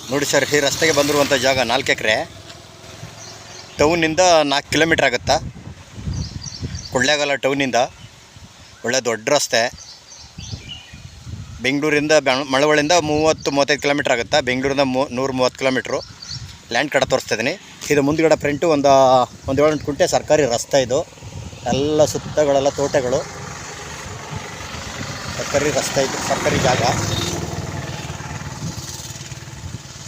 ನೋಡಿ ಸರ್, ಈ ರಸ್ತೆಗೆ ಬಂದಿರುವಂಥ ಜಾಗ 4 ಎಕರೆ. ಟೌನಿಂದ 4 ಕಿಲೋಮೀಟ್ರ್ ಆಗುತ್ತಾ. ಕೊಳ್ಳೇಗಾಲ ಟೌನಿಂದ ಒಳ್ಳೆ ದೊಡ್ಡ ರಸ್ತೆ. ಬೆಂಗಳೂರಿಂದ ಮಳವಳ್ಳಿಯಿಂದ 30-35 ಕಿಲೋಮೀಟ್ರ್ ಆಗುತ್ತಾ. ಬೆಂಗಳೂರಿಂದ 130 ಕಿಲೋಮೀಟ್ರು. ಲ್ಯಾಂಡ್ ಕಡೆ ತೋರಿಸ್ತಿದ್ದೀನಿ. ಇದು ಮುಂದುಗಡೆ ಫ್ರಂಟು ಒಂದು 7 ಕುಂಟೆ ಸರ್ಕಾರಿ ರಸ್ತೆ. ಇದು ಎಲ್ಲ ಸುತ್ತಗಳೆಲ್ಲ ತೋಟಗಳು, ಸರ್ಕಾರಿ ರಸ್ತೆ, ಇದು ಸರ್ಕಾರಿ ಜಾಗ.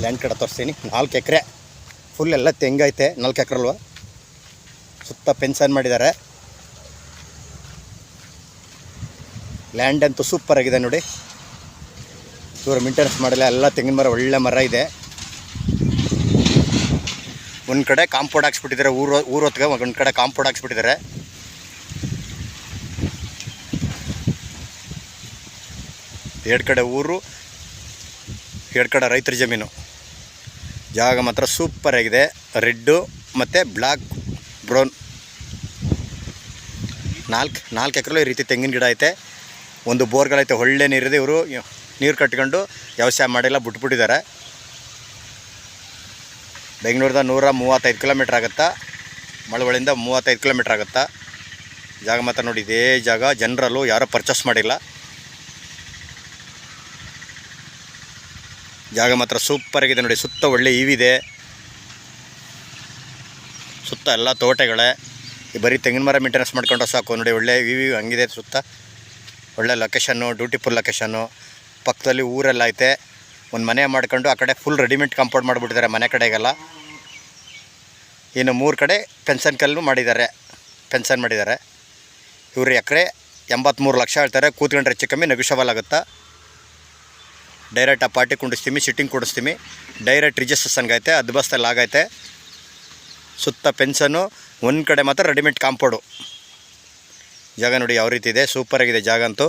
ಲ್ಯಾಂಡ್ ಕಡೆ ತೋರಿಸ್ತೀನಿ. 4 ಎಕರೆ ಫುಲ್ ಎಲ್ಲ ತೆಂಗೈತೆ. 4 ಎಕರೆ ಅಲ್ವ. ಸುತ್ತ ಫೆನ್ಸನ್ ಮಾಡಿದ್ದಾರೆ. ಲ್ಯಾಂಡ್ ಅಂತೂ ಸೂಪರ್ ಆಗಿದೆ ನೋಡಿ. ಇವರು ಮೇಂಟೆನೆನ್ಸ್ ಮಾಡಿಲ್ಲ. ಎಲ್ಲ ತೆಂಗಿನ ಮರ, ಒಳ್ಳೆ ಮರ ಇದೆ. ಒಂದು ಕಡೆ ಕಾಂಪೌಂಡ್ ಹಾಕ್ಸ್ಬಿಟ್ಟಿದ್ದಾರೆ. ಊರೊತ್ತಿಗೆ ಒಂದು ಕಡೆ ಕಾಂಪೌಂಡ್ ಹಾಕ್ಸ್ಬಿಟ್ಟಿದ್ದಾರೆ. ಎರಡು ಕಡೆ ಊರು, ಎರಡು ಕಡೆ ರೈತರ ಜಮೀನು. ಜಾಗ ಮಾತ್ರ ಸೂಪರ್ ಆಗಿದೆ. ರೆಡ್ಡು ಮತ್ತು ಬ್ಲ್ಯಾಕ್ ಬ್ರೌನ್. 4 ಎಕರೆಲ್ಲೂ ಈ ರೀತಿ ತೆಂಗಿನ ಗಿಡ ಐತೆ. ಒಂದು ಬೋರ್ಗಳೈತೆ, ಒಳ್ಳೆ ನೀರಿದೆ. ಇವರು ನೀರು ಕಟ್ಕೊಂಡು ವ್ಯವಸಾಯ ಮಾಡಿಲ್ಲ, ಬಿಟ್ಬಿಟ್ಟಿದ್ದಾರೆ. ಬೆಂಗಳೂರಿಂದ 135 ಕಿಲೋಮೀಟ್ರ್ ಆಗುತ್ತಾ. ಮಳವಳ್ಳಿಯಿಂದ 35 ಕಿಲೋಮೀಟ್ರ್ ಆಗುತ್ತಾ. ಜಾಗ ಮಾತ್ರ ನೋಡಿ, ಇದೇ ಜಾಗ. ಜನರಲ್ಲೂ ಯಾರೂ ಪರ್ಚೇಸ್ ಮಾಡಿಲ್ಲ. ಜಾಗ ಮಾತ್ರ ಸೂಪರ್ ಆಗಿದೆ ನೋಡಿ. ಸುತ್ತ ಒಳ್ಳೆ ಈವಿದೆ. ಸುತ್ತ ಎಲ್ಲ ತೋಟಗಳೇ. ಬರೀ ತೆಂಗಿನ ಮರ ಮೇಂಟೆನೆನ್ಸ್ ಮಾಡ್ಕೊಂಡ್ರೆ ಸಾಕು ನೋಡಿ. ಒಳ್ಳೆ ಇವಿ ಹಂಗಿದೆ ಸುತ್ತ. ಒಳ್ಳೆ ಲೊಕೇಶನ್ನು, ಬ್ಯೂಟಿಫುಲ್ ಲೊಕೇಶನ್ನು. ಪಕ್ಕದಲ್ಲಿ ಊರೆಲ್ಲ ಐತೆ. ಒಂದು ಮನೆ ಮಾಡ್ಕೊಂಡು ಆ ಕಡೆ ಫುಲ್ ರೆಡಿಮೇಡ್ ಕಾಂಪೌಂಡ್ ಮಾಡಿಬಿಟ್ಟಿದ್ದಾರೆ ಮನೆ ಕಡೆಗೆಲ್ಲ. ಇನ್ನು 3 ಕಡೆ ಪೆನ್ಷನ್ ಕಲ್ಲು ಮಾಡಿದ್ದಾರೆ, ಪೆನ್ಷನ್ ಮಾಡಿದ್ದಾರೆ. ಇವರು ಎಕರೆ 83 ಲಕ್ಷ ಹೇಳ್ತಾರೆ. ಕೂತ್ಕೊಂಡ್ರೆ ಹೆಚ್ಚು ಕಮ್ಮಿ ನೆಗೋಷಿಯಬಲ್ ಆಗುತ್ತಾ. ಡೈರೆಕ್ಟ್ ಆ ಪಾರ್ಟಿ ಕುಂಡಿಸ್ತೀವಿ, ಸಿಟ್ಟಿಂಗ್ ಕೊಡಿಸ್ತೀವಿ. ಡೈರೆಕ್ಟ್ ರಿಜಿಸ್ಟ್ರೇಷನ್ಗೆ ಐತೆ. ಅದು ಬಸ್ತಲ್ಲಿ ಆಗೈತೆ. ಸುತ್ತ ಪೆನ್ಷನ್ನು, ಒಂದು ಕಡೆ ಮಾತ್ರ ರೆಡಿಮೇಡ್ ಕಾಂಪೌಂಡು. ಜಾಗ ನೋಡಿ ಯಾವ ರೀತಿ ಇದೆ. ಸೂಪರಾಗಿದೆ ಜಾಗ ಅಂತೂ.